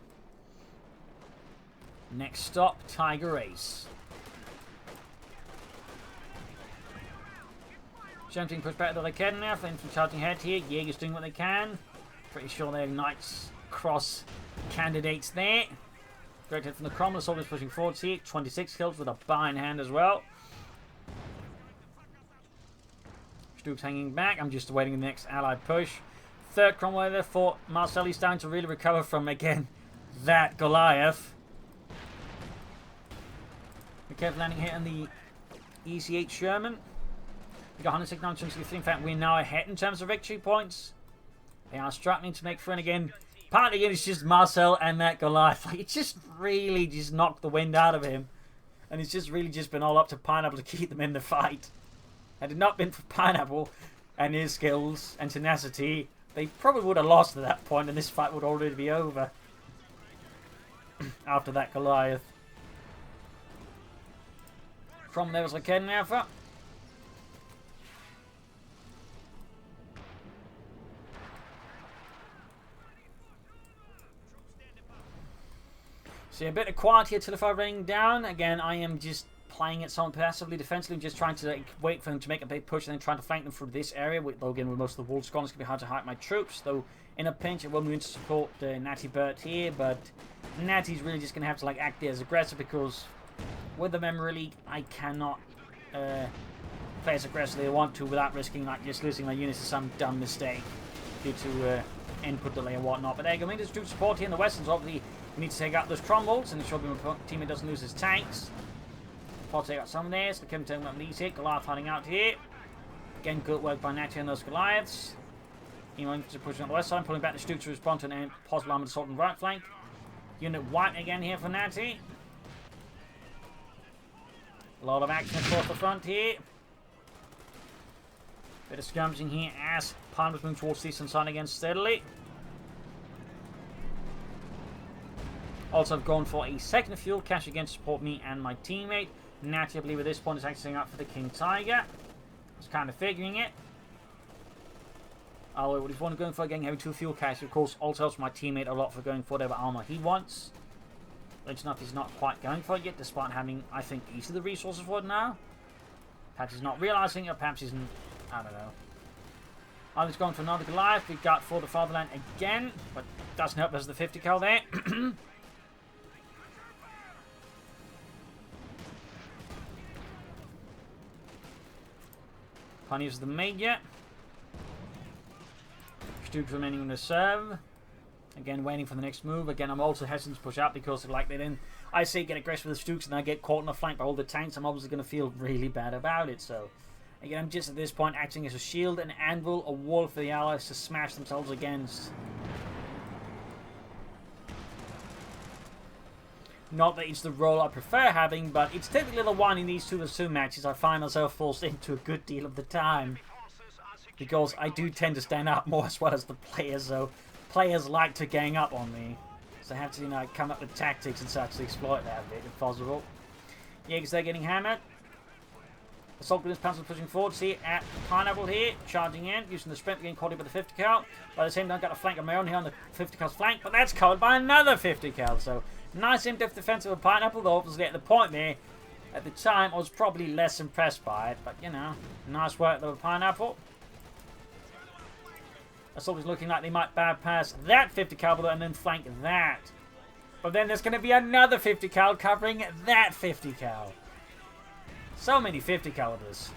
Next stop, Tiger Race. Shunting pushed back to the Kedden now, from charging ahead here. Jäger's doing what they can. Pretty sure they're Knights Cross candidates there. Great hit from the Cromwell. The soldiers pushing forwards here. 26 kills with a bar in hand as well. Stug's hanging back. I'm just awaiting the next allied push. Third Cromwell there for Marcel. He's starting to really recover from, again, that Goliath. Be careful landing here on the EC8 Sherman. We got 169, 163. In fact, we're now ahead in terms of victory points. They are struggling to make front again. Partly again, it's just Marcel and that Goliath. Like, it just really just knocked the wind out of him. And it's just really just been all up to Pineapple to keep them in the fight. Had it not been for Pineapple and his skills and tenacity, they probably would have lost at that point and this fight would already be over. After that Goliath. from there as I can now. See, a bit of quiet here till if I'm running down. Again, I am just playing it somewhat passively, defensively, just trying to like, wait for them to make a big push and then trying to flank them through this area. Though again, with most of the walls gone, it's going to be hard to hide my troops. Though in a pinch, it will move to support NattyBert here, but Natty's really just going to have to like act there as aggressive because with the memory leak, I cannot play as aggressively as I want to without risking like just losing my units to some dumb mistake due to input delay and whatnot. But there you go, there's troop support here in the west, so obviously we need to take out those crumbles and ensure my teammate doesn't lose his tanks. I'll take out some of this. The Kim taking out these here. Goliath hiding out here. Again, good work by Natty and those Goliaths. Pushing on the west side, pulling back the Stooks to respond to an possible armored assault on the right flank. Unit white again here for Natty. A lot of action across the front here. Bit of skirmishing here as Palmer's moving towards the eastern side again steadily. Also, I've gone for a second fuel cache again to support me and my teammate. Natty, I believe at this point, is actually up for the King Tiger. I was kind of figuring it. Oh, what he's going for again, having 2 fuel caches, of course, also helps my teammate a lot for going for whatever armor he wants. Which enough he's not quite going for it yet, despite having, I think, easily the resources for it now. Perhaps he's not realizing it, perhaps he's, I don't know. I was going for another Goliath. We've got for the Fatherland again, but doesn't help us the 50 cal there. Pioneers the Major. Stooks remaining in reserve. Again, waiting for the next move. Again, I'm also hesitant to push out because, like, they didn't. I say get aggressive with the Stooks and I get caught in the flank by all the tanks. I'm obviously going to feel really bad about it. So, again, I'm just at this point acting as a shield, an anvil, a wall for the Allies to smash themselves against. Not that it's the role I prefer having, but it's typically the one in these 2v2 matches I find myself forced into a good deal of the time. Because I do tend to stand up more as well as the players, so players like to gang up on me. So I have to, you know, come up with tactics and such to exploit that a bit if possible. Yeah, because they're getting hammered. Assault Grenades Panzer pushing forward. See at Pineapple here, charging in, using the sprint, getting caught in by the 50 cal. By the same time, I've got a flank of my own here on the 50 cal's flank, but that's covered by another 50 cal. So nice in-depth defense of a Pineapple, though obviously at the point there, at the time, I was probably less impressed by it, but you know, nice work of a Pineapple. Assault is looking like they might bypass that 50 cal and then flank that. But then there's going to be another 50 cal covering that 50 cal. So many 50 calibers.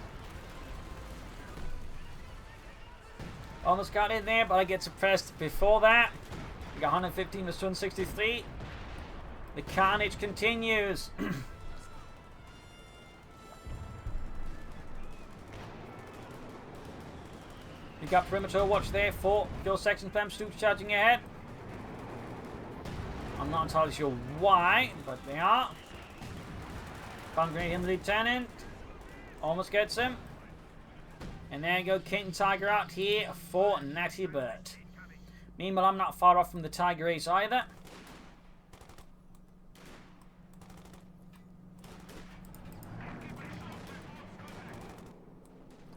Almost got in there, but I get suppressed before that. We got 115 versus 263. The carnage continues. You got perimeter watch there for your section fam Stooks charging ahead. I'm not entirely sure why, but they are. Bungering in the lieutenant. Almost gets him. And there you go, King Tiger out here for NattyBert. Meanwhile, I'm not far off from the Tiger Ace either.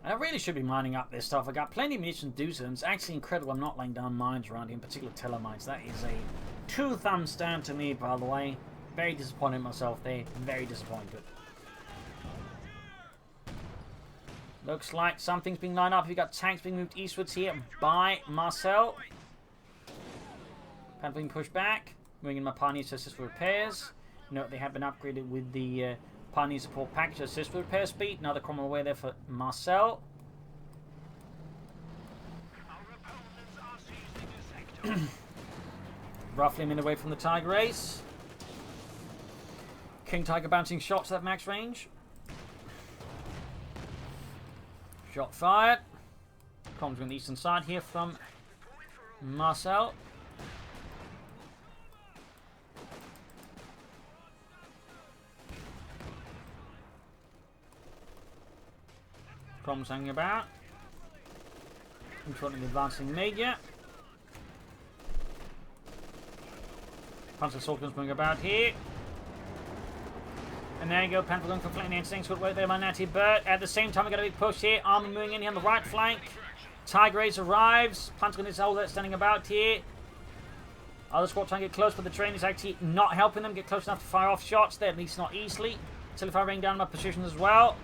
I really should be mining up this stuff. I got plenty of munitions to do so, and it's actually incredible I'm not laying down mines around here, in particular teller mines. That is a 2 thumbs down to me, by the way. Very disappointed in myself there. Very disappointed. Looks like something's being lined up. We've got tanks being moved eastwards here by Marcel. Pan being pushed back. Moving in my Pioneers to assist with repairs. Note they have been upgraded with the Pioneer support package to assist with repair speed. Another crumble away there for Marcel. Roughly a minute away from the Tiger Ace. King Tiger bouncing shots at max range. Shot fired. Comes on the eastern side here from Marcel. Comms hanging about. Controlling the advancing Major. Panzer assault guns moving about here. And there you go, Panther going for flanking instincts. Good work there by NattyBert. At the same time, we got a big push here. Army moving in here on the right flank. Tiger Ace arrives. Panther is all that standing about here. Other squad trying to get close, but the train is actually not helping them get close enough to fire off shots there, at least not easily. Until if I bring down my position as well.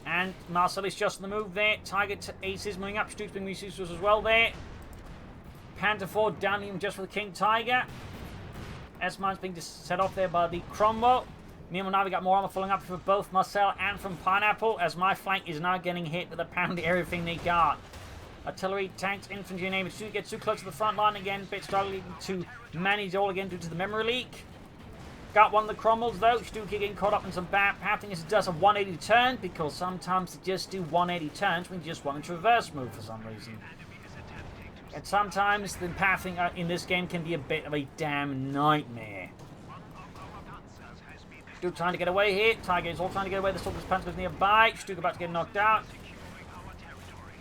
And Marcel is just on the move there. Tiger Ace is moving up. Stu's being reused as well there. Panther 4 down him just for the King Tiger. S-Mine's being just set off there by the Cromwell. Meanwhile, now we got more armor falling up for both Marcel and from Pineapple, as my flank is now getting hit with a pound everything they got. Artillery, tanks, infantry, and aim. Stu gets too close to the front line again, but struggling to manage all again due to the memory leak. Got one of the Cromwells though. Stu getting caught up in some bad pathing as it does a 180 turn, because sometimes they just do 180 turns when you just want to reverse move for some reason. And sometimes the pathing in this game can be a bit of a damn nightmare. Stu trying to get away here. Tiger is all trying to get away. The Stalker's Panther is nearby. Stu about to get knocked out.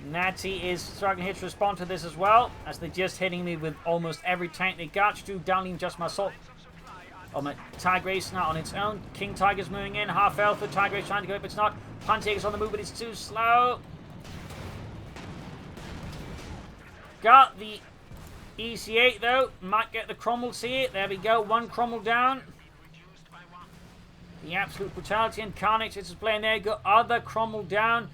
Natty is struggling here to respond to this as well, as they're just hitting me with almost every tank they got. Stu downing just my assault. Oh, my Tiger Ace now on its own. King Tiger's moving in. Half Alpha. Tiger Ace trying to go up, but it's not. Pantia's on the move, but it's too slow. Got the EC8 though. Might get the Cromwells here. There we go. One Cromwell down. The absolute brutality and carnage is playing there. Got other Cromwell down.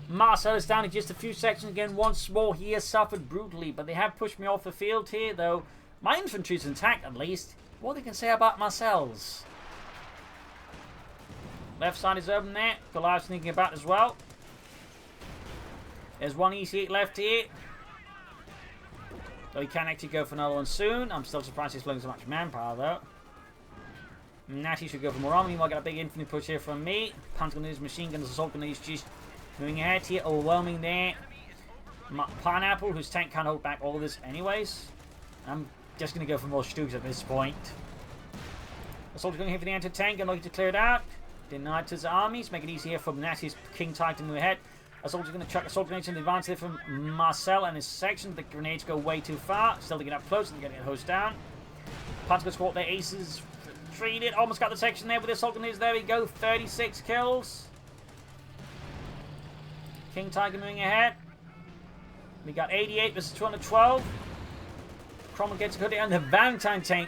Marcel is down in just a few sections again. Once more, he has suffered brutally, but they have pushed me off the field here, though. My infantry's intact, at least. What they can say about Marcel's? Left side is open there. Goliath sneaking about as well. There's one EC8 left here. Though he can actually go for another one soon. I'm still surprised he's losing so much manpower, though. Natty should go for more army. Meanwhile, got a big infantry push here from me. Panther going to use machine guns. Assault going to use just moving ahead here. Overwhelming there. Pineapple, whose tank can't hold back all of this anyways. I'm just going to go for more Stugs at this point. Assault going here for the anti-tank and looking to clear it out. Denied to his armies. Make it easy here for Natty's King Tiger to move ahead. Assault is going to chuck assault grenades in the advance here from Marcel and his section. The grenades go way too far. Still to get up close and getting it hosed down. Panther going to squat their aces. Treated. Almost got the section there with the assault grenades. There we go. 36 kills. King Tiger moving ahead. We got 88 versus 212. Cromwell gets a good hit on the Valentine tank.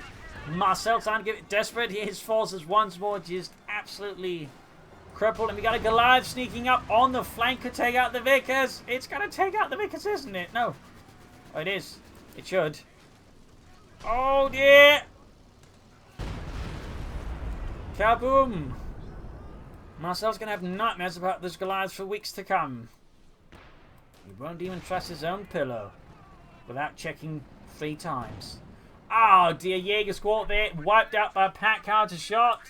Marcel trying to give it desperate. His forces once more just absolutely crippled. And we got a Goliath sneaking up on the flank to take out the Vickers. It's going to take out the Vickers, isn't it? No. Oh, it is. It should. Oh, dear. Kaboom. Marcel's going to have nightmares about this Goliath for weeks to come. He won't even trust his own pillow without checking 3 times. Oh dear, Jaeger squad there, wiped out by a pack counter shot.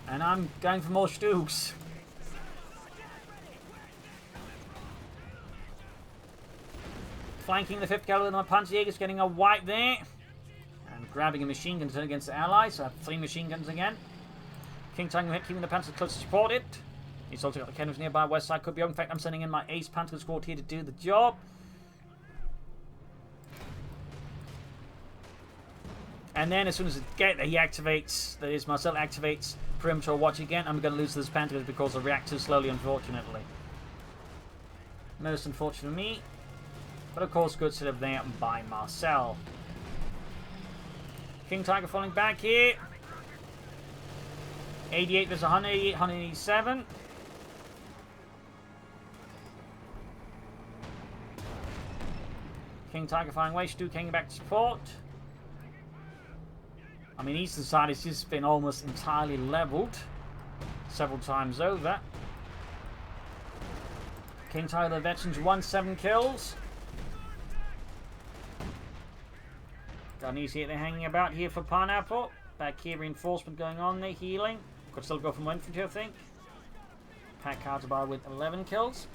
And I'm going for more Stugs. Flanking the 5th cavalry with my Panzer Jaeger's getting a wipe there. And grabbing a machine gun against the allies, so I have 3 machine guns again. King Tiger keeping the Panzer close to support it. He's also got the cannons nearby, west side could be open. In fact, I'm sending in my Ace Panther squad here to do the job. And then as soon as he activates, that is, Marcel activates perimeter watch again, I'm going to lose this Panther because I react too slowly, unfortunately. Most unfortunate for me. But of course, good set up there by Marcel. King Tiger falling back here. 88 versus 188, 187. King Tiger firing away. Stu King back to support. I mean, eastern side has just been almost entirely leveled several times over. King Tiger, the veterans, 7 kills. Got an easy hit there hanging about here for Pineapple. Back here, reinforcement going on there, healing. Could still go from infantry, I think. Pack Carter with 11 kills.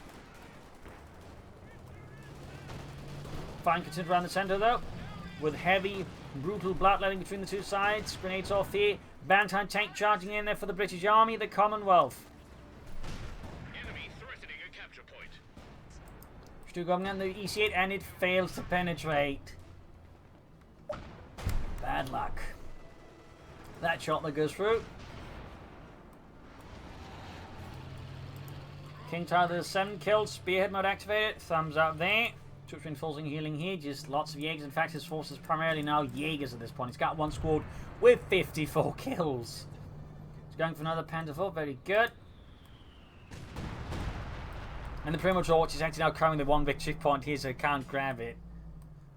Fine continued around the center though, with heavy, brutal bloodletting between the 2 sides. Grenades off here. Valentine tank charging in there for the British Army, the Commonwealth. Enemy threatening a capture point. Stu going on the EC8 and it fails to penetrate. Bad luck. That shot that goes through. King Tiger 7 kills. Spearhead mode activated. Thumbs up there. Troops reinforcing healing here. Just lots of Jaegers. In fact, his force is primarily now Jaegers at this point. He's got one squad with 54 kills. He's going for another Panther 4. Very good. And the Premature Watch is actually now carrying the one victory point here, so he can't grab it.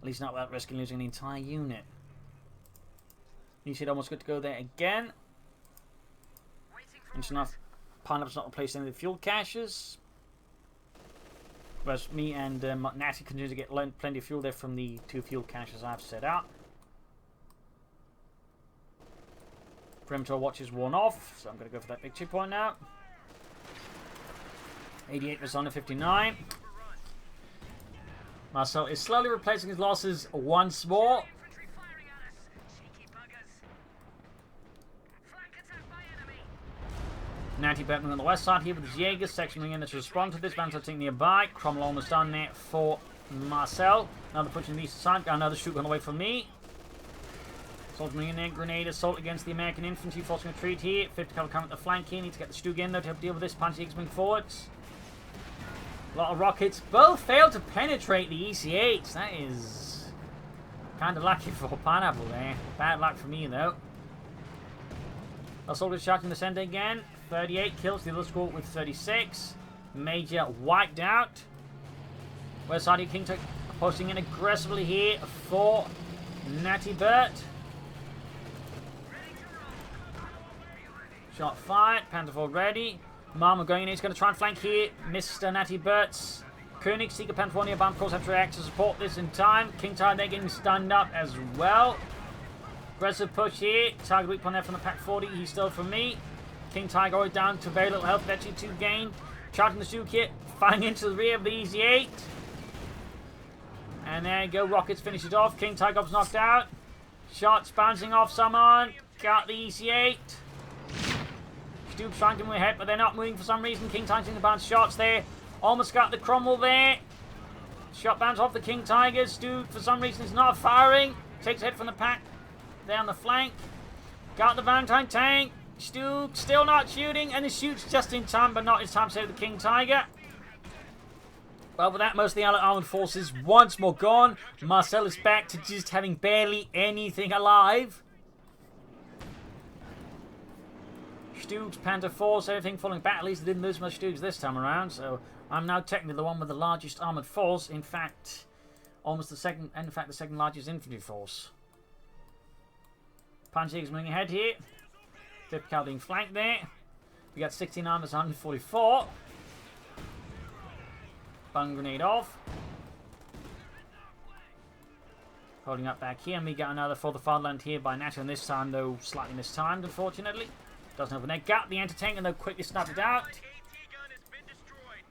At least not without risking losing the entire unit. You should almost good to go there again. Interesting enough, Pineap's not replaced any of the fuel caches. Whereas me and Natty continue to get plenty of fuel there from the 2 fuel caches I've set out. Perimeter Watch is worn off, so I'm going to go for that victory point now. 88 was under 59. Marcel is slowly replacing his losses once more. NattyBert on the west side here with his Jaegers, sectioning in to respond to this. Vantage nearby. Cromwell almost done there for Marcel. Another push on the east side. Got another shoot on the way from me. Soldier in there. Grenade assault against the American infantry. Forcing a retreat here. 50 cover coming at the flank here. Need to get the Stug in though to help deal with this. Punch moving forwards. A lot of rockets. Both failed to penetrate the EC8. That is kind of lucky for Pineapple there. Bad luck for me though. Assault is shot in the center again. 38 kills, the other squad with 36. Major wiped out. West side of King Tug posting in aggressively here for NattyBert. Shot fired, Panther 4 ready. Mama going in, he's going to try and flank here. Mr. NattyBert's Koenig, Seeker Panther 4 nearby, of course, have to react to support this in time. King Tiger they're getting stunned up as well. Aggressive push here. Target weak point there from the Pack 40. He's still from me. King Tiger always down to very little health. Eventually 2 gained. Charging the Stug kit. Firing into the rear of the EZ8. And there you go. Rockets finish it off. King Tiger was knocked out. Shots bouncing off someone. Got the EC8. Stug's trying to move ahead, but they're not moving for some reason. King Tiger's going to bounce shots there. Almost got the Cromwell there. Shot bounce off the King Tiger. Stug, for some reason, is not firing. Takes a hit from the pack. Down the flank. Got the Valentine tank. Stug still not shooting, and he shoots just in time, but not in time to save the King Tiger. Well, with that, most of the Allied armored forces once more gone. Marcel is back to just having barely anything alive. Stug's Panther 4, so everything falling back. At least they didn't lose much Stugs this time around, so I'm now technically the one with the largest armored force. In fact, almost the second, and in fact, the second largest infantry force. Panzer's moving ahead here. 5th Cal being flanked there. We got 16 armors, 144. Bung grenade off. Holding up back here, and we got another for the fatherland here by Natty, and this time, though, slightly mistimed, unfortunately. Doesn't open their gap. The anti-tank, and they'll quickly snap it out.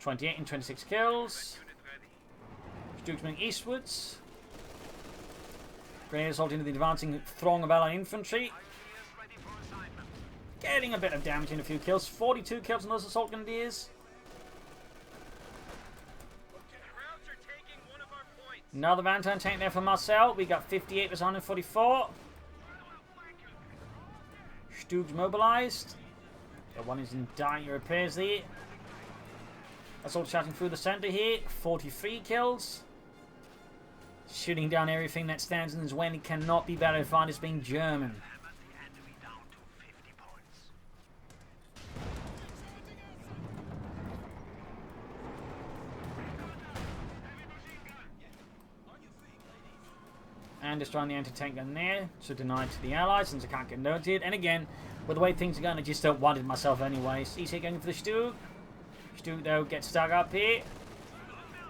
28 and 26 kills. Stug's moving eastwards. Grenade assault into the advancing throng of Allied infantry. Getting a bit of damage in a few kills. 42 kills on those assault grenadiers. Another Valentine tank there for Marcel. We got 58 versus 144. Stug's mobilized. The one is in dying repairs there. Assault shouting through the center here. 43 kills. Shooting down everything that stands in his way, and it cannot be better defined as being German. And destroying the anti-tank gun there, so denied to the Allies since it can't get noted. And again, with the way things are going, I just don't want it myself anyway. EC going for the Stug. Stug though gets stuck up here.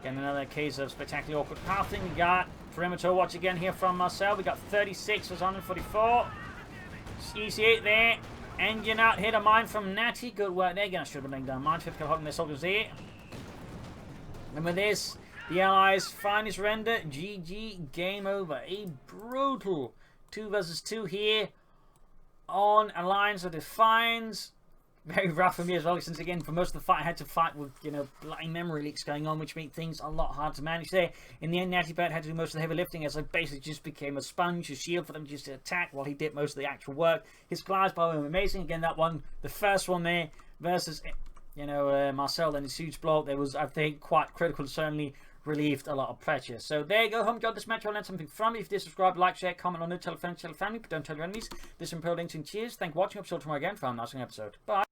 Again, another case of spectacularly awkward pathing. We got Perimeter Watch again here from Marcel. We got 36 was 144. EC8 there. Engine out, hit a mine from Natty. Good work there. Again, I should have been laying down mine. 5th Cal holding their soldiers there. And with this, the Allies finally surrender. GG, game over. A brutal 2 versus 2 here on Alliance of Defiance. very rough for me as well, since again for most of the fight I had to fight with, you know, bloody memory leaks going on, which made things a lot hard to manage there. In the end, NattyBert had to do most of the heavy lifting, as I basically just became a sponge, a shield for them just to attack while he did most of the actual work. His glides, by the way, were amazing. Again, that one, the first one there versus, you know, Marcel and his huge blow, there was, I think, quite critical, certainly relieved a lot of pressure. So there you go. Hope you enjoyed this match. I'll learn something from it. If you did, subscribe, like, share, comment on it, tell a friend, tell a family, but don't tell your enemies. This is ImperialDane. Cheers. Thank you for watching. I'll see you tomorrow again for our next episode. Bye.